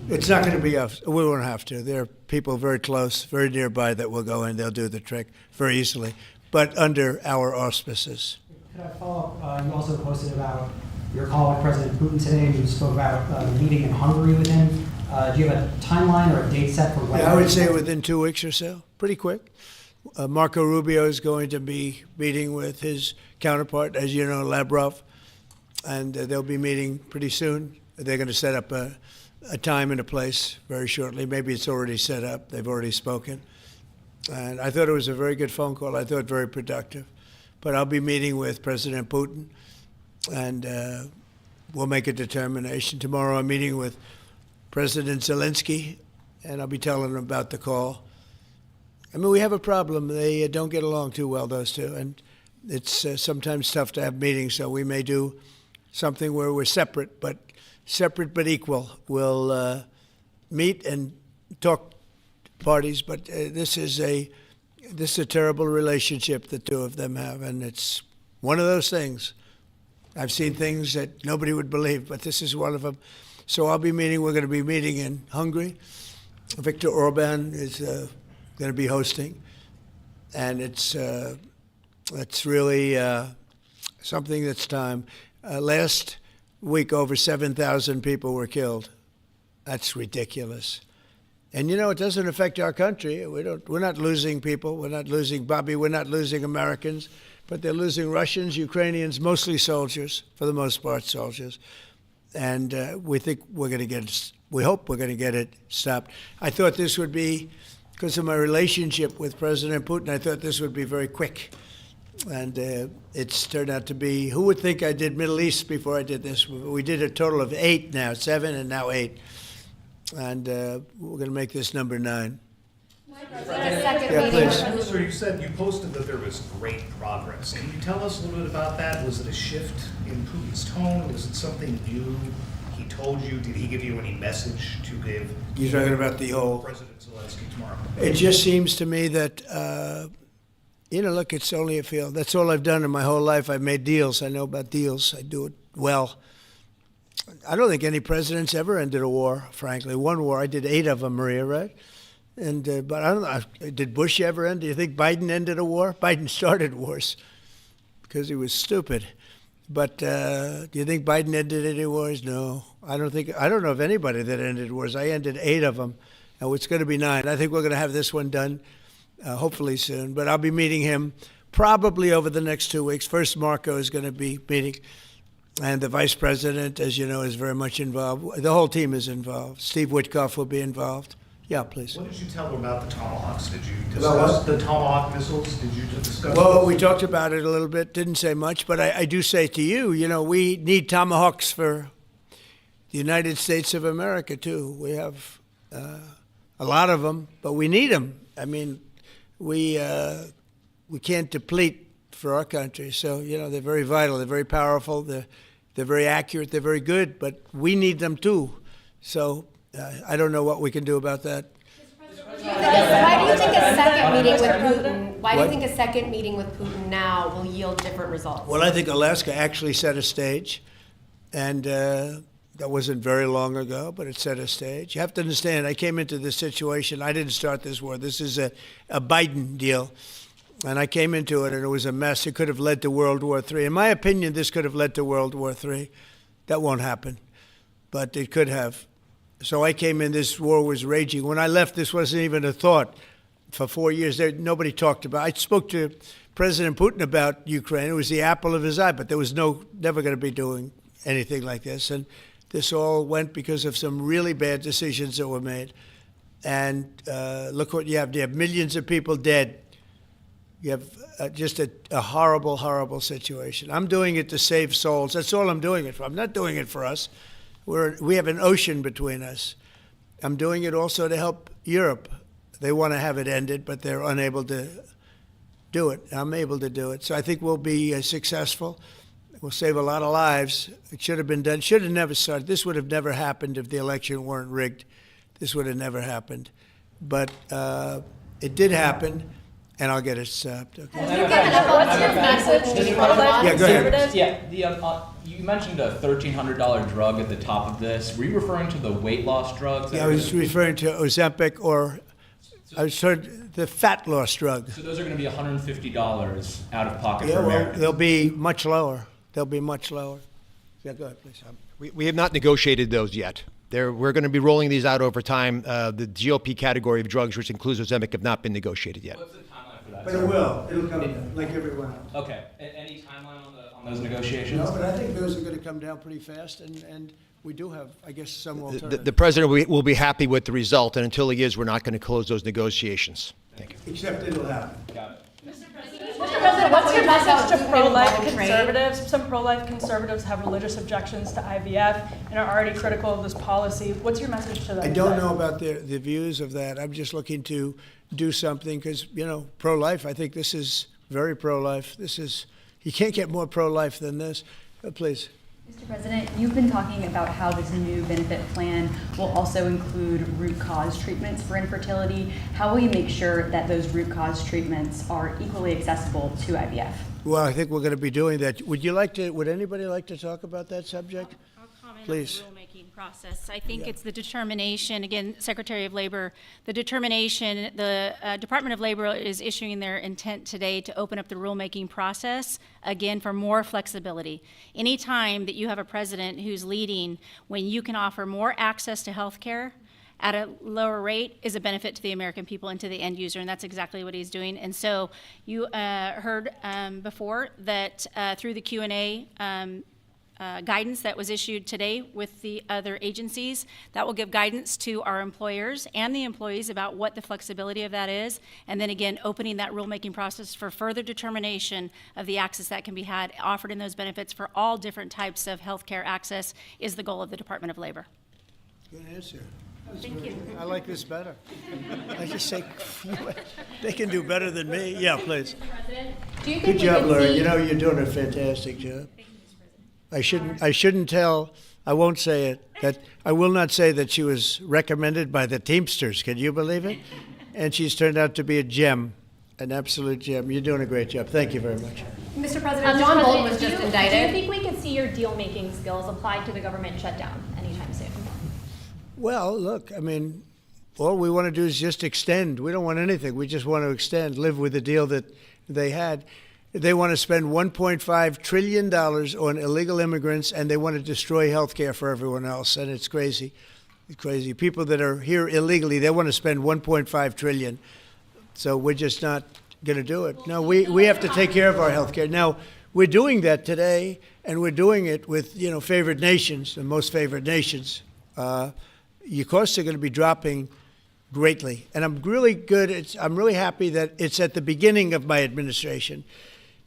It's not going to be us. We won't have to. There are people very close, very nearby that will go in. They'll do the trick very easily, but under our auspices. Could I follow up? You also posted about your call with President Putin today, and you spoke about the meeting in Hungary with him. Do you have a timeline or a date set for when? Yeah, I would say within 2 weeks or so, pretty quick. Marco Rubio is going to be meeting with his counterpart, as you know, Lavrov, and they'll be meeting pretty soon. They're going to set up a time and a place very shortly. Maybe it's already set up. They've already spoken. And I thought it was a very good phone call. I thought very productive. But I'll be meeting with President Putin, and we'll make a determination. Tomorrow I'm meeting with President Zelenskyy, and I'll be telling him about the call. I mean, we have a problem. They don't get along too well, those two, and it's sometimes tough to have meetings, so we may do something where we're separate but equal. We'll meet and talk parties, but this is a terrible relationship the two of them have, and it's one of those things. I've seen things that nobody would believe, but this is one of them. So we're going to be meeting in Hungary. Viktor Orban is going to be hosting, and it's really something that's time. Last week, over 7,000 people were killed. That's ridiculous. And you know, it doesn't affect our country. We're not losing people. We're not losing Bobby. We're not losing Americans, but they're losing Russians, Ukrainians, mostly soldiers, for the most part, soldiers. And we think we're going to get it. We hope we're going to get it stopped. I thought this would be, because of my relationship with President Putin, I thought this would be very quick. And it's turned out to be, who would think I did Middle East before I did this? We did a total of 8 now, 7 and now 8. And we're going to make this number 9. Yeah, please. Sir, you said you posted that there was great progress. Can you tell us a little bit about that? Was it a shift in Putin's tone? Was it something new he told you? Did he give you any message to give? You're talking about the whole President Zelenskyy tomorrow. It just seems to me that, look, it's only a field. That's all I've done in my whole life. I've made deals. I know about deals. I do it well. I don't think any president's ever ended a war, frankly. One war, I did 8 of them, Maria, right? And but I don't know, did Bush ever end? Do you think Biden ended a war? Biden started wars because he was stupid. But do you think Biden ended any wars? No. I don't know of anybody that ended wars. I ended 8 of them, and it's going to be 9. I think we're going to have this one done hopefully soon. But I'll be meeting him probably over the next 2 weeks. First, Marco is going to be meeting. And the vice president, as you know, is very much involved. The whole team is involved. Steve Witkoff will be involved. Yeah, please. What did you tell him about the Tomahawks? Did you discuss the Tomahawk missiles? Did you discuss? Well, we talked about it a little bit. Didn't say much, but I do say to you, we need Tomahawks for the United States of America too. We have a lot of them, but we need them. I mean, we can't deplete for our country. So they're very vital. They're very powerful. They're very accurate. They're very good, but we need them too. So I don't know what we can do about that. Why do you think a second meeting with Putin? Why do you think a second meeting with Putin now will yield different results? Well, I think Alaska actually set a stage, and that wasn't very long ago, but it set a stage. You have to understand, I came into this situation. I didn't start this war. This is a Biden deal. And I came into it, and it was a mess. It could have led to World War III. In my opinion, this could have led to World War III. That won't happen, but it could have. So I came in, this war was raging. When I left, this wasn't even a thought. for 4 years. Nobody talked about. I spoke to President Putin about Ukraine. It was the apple of his eye, but there was never going to be doing anything like this. And this all went because of some really bad decisions that were made. And look what you have. You have millions of people dead. You have just a horrible, horrible situation. I'm doing it to save souls. That's all I'm doing it for. I'm not doing it for us. We have an ocean between us. I'm doing it also to help Europe. They want to have it ended, but they're unable to do it. I'm able to do it. So I think we'll be successful. We'll save a lot of lives. It should have been done. Should have never started. This would have never happened if the election weren't rigged. This would have never happened. But it did happen, and I'll get it stopped. Okay? What's your message to pro-life Yeah, go ahead. conservatives? Yeah, you mentioned a $1,300 drug at the top of this. Were you referring to the weight loss drugs? Yeah, I was referring to Ozempic, or I was referring the fat loss drug. So those are going to be $150 out of pocket Yeah, for well, Americans. they'll be much lower. They'll be much lower. Yeah, go ahead, please. We have not negotiated those yet. We're going to be rolling these out over time. The GOP category of drugs, which includes Ozempic, have not been negotiated yet. What's the timeline for that? But it will. It'll come down, like everyone else. Okay. Any timeline on those negotiations? No, but I think those are going to come down pretty fast, and we do have, I guess, some alternatives. The president will be happy with the result, and until he is, we're not going to close those negotiations. Thank you. Except it'll happen. Got it. Mr. President, what's your message to pro-life conservatives? Some pro-life conservatives have religious objections to IVF and are already critical of this policy. What's your message to them? I don't know about the views of that. I'm just looking to do something because, pro-life, I think this is very pro-life. You can't get more pro-life than this. Please. Mr. President, you've been talking about how this new benefit plan will also include root cause treatments for infertility. How will you make sure that those root cause treatments are equally accessible to IVF? Well, I think we're going to be doing that. Would anybody like to talk about that subject? I'll comment Please. on the rulemaking process. I think it's the determination, again, Secretary of Labor, the determination, the Department of Labor is issuing their intent today to open up the rulemaking process, again, for more flexibility. Anytime that you have a president who's leading when you can offer more access to health care at a lower rate is a benefit to the American people and to the end user, and that's exactly what he's doing. And so you heard before that through the Q&A guidance that was issued today with the other agencies, that will give guidance to our employers and the employees about what the flexibility of that is, and then again, opening that rulemaking process for further determination of the access that can be had, offered in those benefits for all different types of healthcare access is the goal of the Department of Labor. Good answer. Thank you. I like this better. I just say, they can do better than me. Yeah, please. Do you think Good we job, can Laura. see- You're doing a fantastic job. I shouldn't tell, I won't say it, that I will not say that she was recommended by the Teamsters. Can you believe it? And she's turned out to be a gem, an absolute gem. You're doing a great job. Thank you very much. Mr. President, John Bolton was do just you indicted. think we could see your deal-making skills applied to the government shutdown anytime soon? Well, look, I mean, all we want to do is just extend. We don't want anything. We just want to extend, live with the deal that they had. They want to spend $1.5 trillion on illegal immigrants, and they want to destroy health care for everyone else, and it's crazy. It's crazy. People that are here illegally, they want to spend $1.5 trillion. So we're just not going to do it. No, we have to take care of our health care. Now, we're doing that today, and we're doing it with, favored nations, the most favored nations. Your costs are going to be dropping greatly. And I'm really I'm really happy that it's at the beginning of my administration,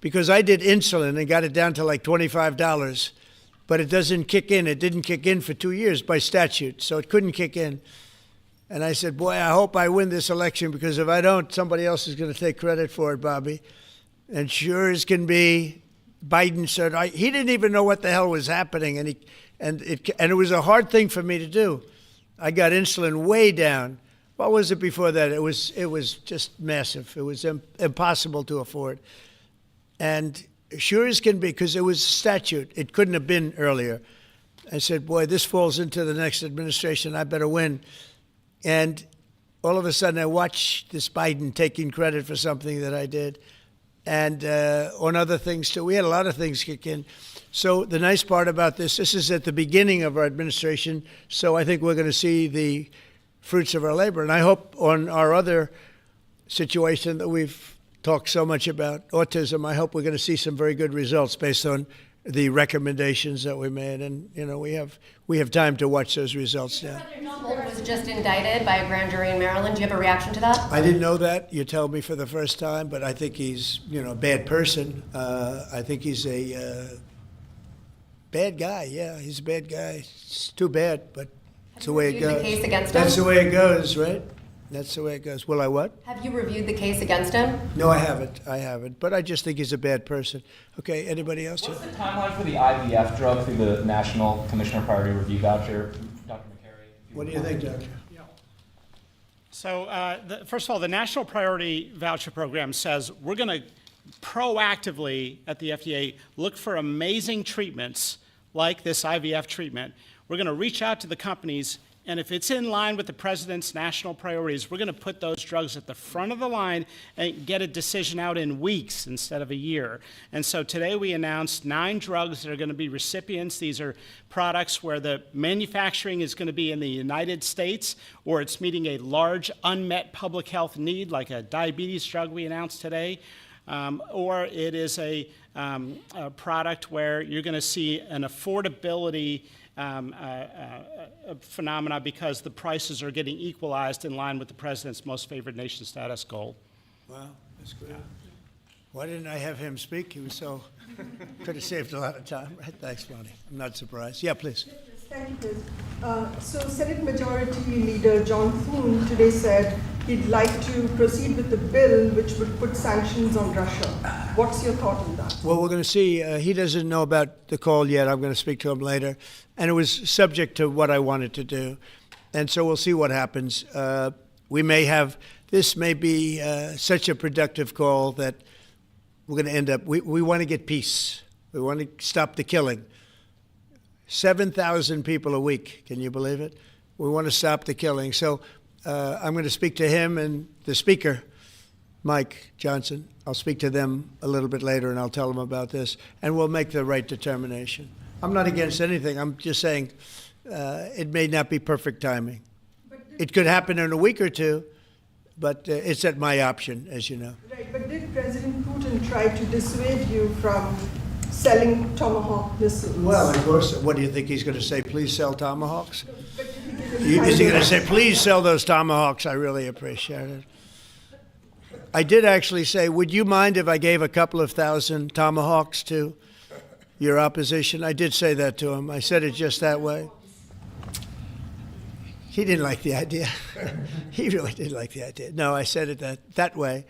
because I did insulin and got it down to like $25, but it doesn't kick in. It didn't kick in for 2 years by statute, so it couldn't kick in. And I said, boy, I hope I win this election, because if I don't, somebody else is going to take credit for it, Bobby. And sure as can be, Biden said, he didn't even know what the hell was happening, and it was a hard thing for me to do. I got insulin way down. What was it before that? It was just massive. It was impossible to afford. And sure as can be, because it was statute, it couldn't have been earlier. I said, boy, this falls into the next administration. I better win. And all of a sudden, I watched this Biden taking credit for something that I did, and on other things too. We had a lot of things kick in. So the nice part about this is at the beginning of our administration, so I think we're going to see the fruits of our labor. And I hope on our other situation that we've talked so much about, autism, I hope we're going to see some very good results based on the recommendations that we made. And, you know, we have time to watch those results now. President Bolton was just indicted by a grand jury in Maryland. Do you have a reaction to that? I didn't know that. You told me for the first time, but I think he's, you know, a bad person. I think he's a bad guy. Yeah, he's a bad guy. It's too bad, but it's the way it goes. The case against him? That's the way it goes, right? That's the way it goes. Will I what? Have you reviewed the case against him? No, I haven't. But I just think he's a bad person. Okay, anybody else? What's the timeline for the IVF drug through the National Commissioner Priority Review Voucher? Dr. McCary? What do you think, Doctor? So, first of all, the National Priority Voucher Program says we're going to proactively at the FDA look for amazing treatments like this IVF treatment. We're going to reach out to the companies, and if it's in line with the president's national priorities, we're going to put those drugs at the front of the line and get a decision out in weeks instead of a year. And so today we announced 9 drugs that are going to be recipients. These are products where the manufacturing is going to be in the United States, or it's meeting a large unmet public health need, like a diabetes drug we announced today, or it is a product where you're going to see an affordability phenomena because the prices are getting equalized in line with the president's most favored nation status goal. Wow, that's great. Why didn't I have him speak? He was so, could have saved a lot of time, right? Thanks, Lonnie. I'm not surprised. Yeah, please. Thank you, Chris. So Senate Majority Leader John Thune today said he'd like to proceed with the bill which would put sanctions on Russia. What's your thought on that? Well, we're going to see. He doesn't know about the call yet. I'm going to speak to him later. And it was subject to what I wanted to do. And so we'll see what happens. We may have, this may be such a productive call that we're going to end up, we want to get peace. We want to stop the killing. 7,000 people a week. Can you believe it? We want to stop the killing. So I'm going to speak to him and the speaker, Mike Johnson. I'll speak to them a little bit later and I'll tell them about this. And we'll make the right determination. I'm not against anything. I'm just saying it may not be perfect timing. It could happen in a week or two, but it's at my option, as you know. Right, but did President Putin try to dissuade you from selling Tomahawk missiles? Well, of course. What do you think he's going to say? Please sell Tomahawks? Is he going to say, please sell those Tomahawks? I really appreciate it. I did actually say, would you mind if I gave a couple of thousand Tomahawks to your opposition? I did say that to him. I said it just that way. He didn't like the idea. He really didn't like the idea. No, I said it that way.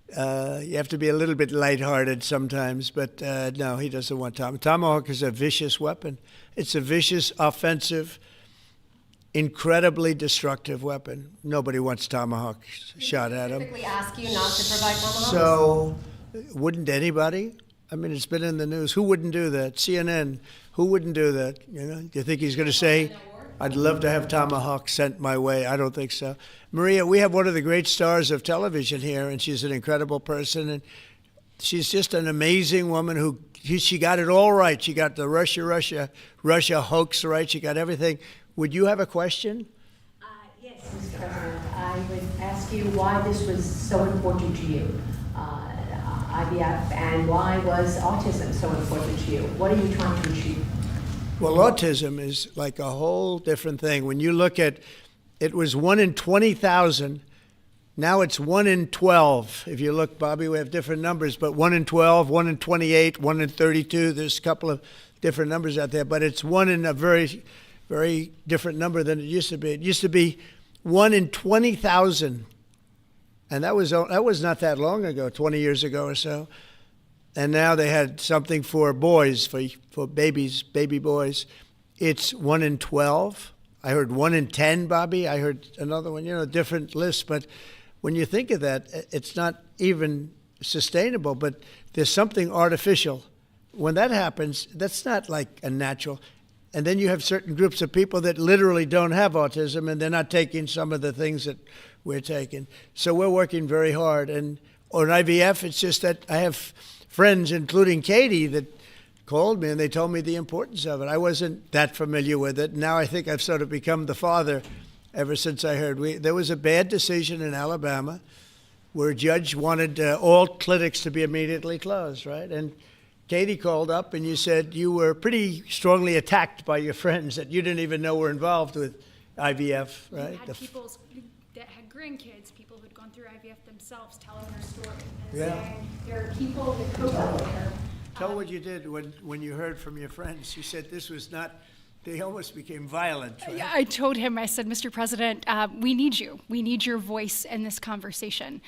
You have to be a little bit lighthearted sometimes, but no, he doesn't want Tomahawk. Tomahawk is a vicious weapon. It's a vicious, offensive, incredibly destructive weapon. Nobody wants Tomahawk shot at them. Specifically ask you not to provide Tomahawks? So, wouldn't anybody? I mean, it's been in the news. Who wouldn't do that? CNN. Who wouldn't do that? You know, do you think he's going to say, I'd love to have Tomahawk sent my way? I don't think so. Maria, we have one of the great stars of television here, and she's an incredible person, and she's just an amazing woman who, she got it all right. She got the Russia hoax right. She got everything. Would you have a question? Yes, Mr. President. I would ask you why this was so important to you, IVF, and why was autism so important to you? What are you trying to achieve? Well, autism is like a whole different thing. When you look at, it was 1 in 20,000. Now it's 1 in 12. If you look, Bobby, we have different numbers, but 1 in 12, 1 in 28, 1 in 32. There's a couple of different numbers out there, but it's 1 in a very, very different number than it used to be. It used to be 1 in 20,000. And that was not that long ago, 20 years ago or so. And now they had something for boys, for babies, baby boys. It's 1 in 12. I heard 1 in 10, Bobby. I heard another one, different lists. But when you think of that, it's not even sustainable, but there's something artificial. When that happens, that's not like a natural. And then you have certain groups of people that literally don't have autism, and they're not taking some of the things that we're taking. So we're working very hard. And on IVF, it's just that I have friends, including Katie, that called me and they told me the importance of it. I wasn't that familiar with it. Now I think I've sort of become the father ever since I heard. There was a bad decision in Alabama where a judge wanted all clinics to be immediately closed, right? And Katie called up and you said you were pretty strongly attacked by your friends that you didn't even know were involved with IVF, right? You had people that had grandkids, people who'd gone through IVF themselves telling their story and Yeah. saying there are people that cope out there. Tell what you did when you heard from your friends. You said this was not, they almost became violent, right? Yeah, I told him, I said, Mr. President, we need you. We need your voice in this conversation.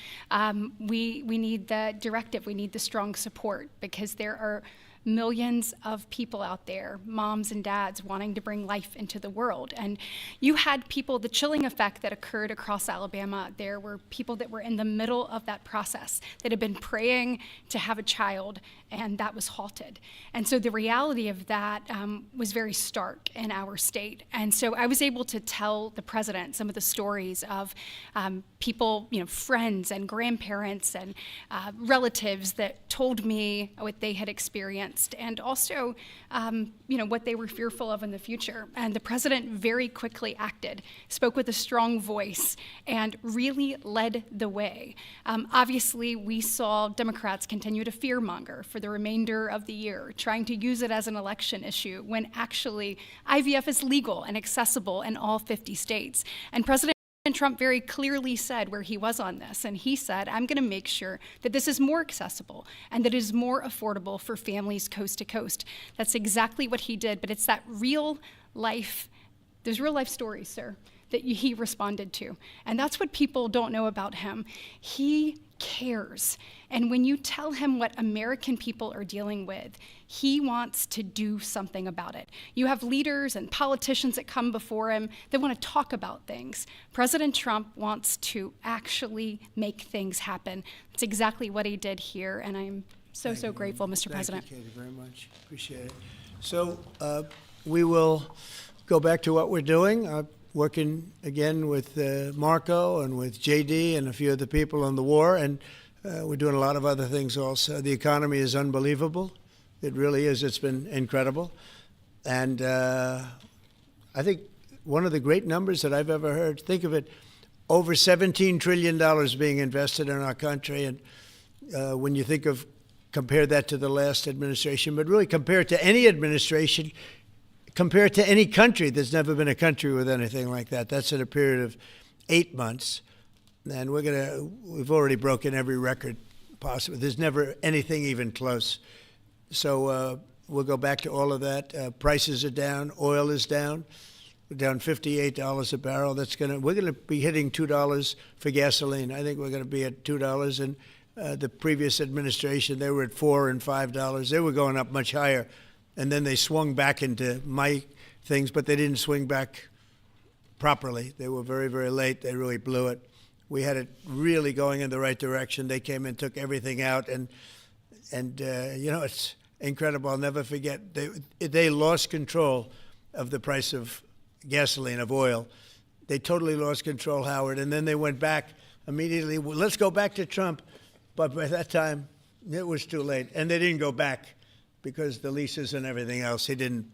We need the directive. We need the strong support because there are millions of people out there, moms and dads, wanting to bring life into the world. And you had people, the chilling effect that occurred across Alabama, there were people that were in the middle of that process that had been praying to have a child, and that was halted. And so the reality of that was very stark in our state. And so I was able to tell the president some of the stories of people, friends and grandparents and relatives that told me what they had experienced and also, what they were fearful of in the future. And the president very quickly acted, spoke with a strong voice, and really led the way. Obviously, we saw Democrats continue to fearmonger for the remainder of the year, trying to use it as an election issue when actually IVF is legal and accessible in all 50 states. And President Trump very clearly said where he was on this, and he said, I'm going to make sure that this is more accessible and that it is more affordable for families coast to coast. That's exactly what he did, but it's that real life, those real life stories, sir, that he responded to. And that's what people don't know about him. He cares. And when you tell him what American people are dealing with, he wants to do something about it. You have leaders and politicians that come before him that want to talk about things. President Trump wants to actually make things happen. That's exactly what he did here, and I'm so grateful, Mr. President. Thank you, Katie, very much. Appreciate it. So we will go back to what we're doing. Working again with Marco and with JD and a few other people on the war, and we're doing a lot of other things also. The economy is unbelievable. It really is. It's been incredible. And I think one of the great numbers that I've ever heard, think of it, over $17 trillion being invested in our country. And when you think of, compare that to the last administration, but really compare it to any administration, compare it to any country. There's never been a country with anything like that. That's in a period of 8 months. And we've already broken every record possible. There's never anything even close. So we'll go back to all of that. Prices are down. Oil is down. We're down $58 a barrel. We're going to be hitting $2 for gasoline. I think we're going to be at $2. And the previous administration, they were at $4 and $5. They were going up much higher. And then they swung back into my things, but they didn't swing back properly. They were very, very late. They really blew it. We had it really going in the right direction. They came and took everything out, and it's incredible. I'll never forget. They lost control of the price of gasoline, of oil. They totally lost control, Howard, and then they went back immediately. Well, let's go back to Trump. But by that time, it was too late, and they didn't go back. Because the leases and everything else, they didn't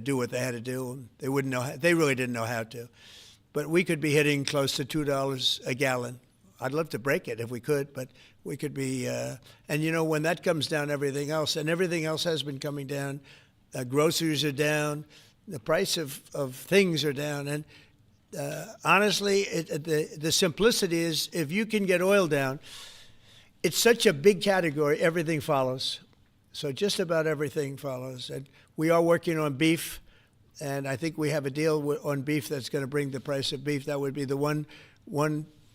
do what they had to do. They really didn't know how to. But we could be hitting close to $2 a gallon. I'd love to break it if we could, but we could be. And when that comes down, everything else has been coming down. Groceries are down. The price of things are down. And honestly, the simplicity is if you can get oil down, it's such a big category, everything follows. So just about everything follows. And we are working on beef, and I think we have a deal on beef that's going to bring the price of beef. That would be the one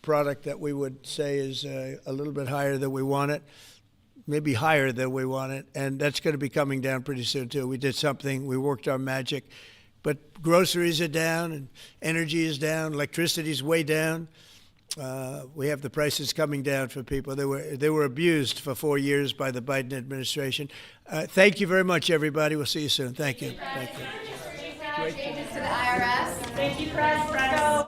product that we would say is a little bit higher than we want it, maybe higher than we want it, and that's going to be coming down pretty soon, too. We did something. We worked our magic. But groceries are down, and energy is down. Electricity is way down. We have the prices coming down for people. They were abused for 4 years by the Biden administration. Thank you very much, everybody. We'll see you soon. Thank you. Thank you. Changes to the IRS. Thank you, Press.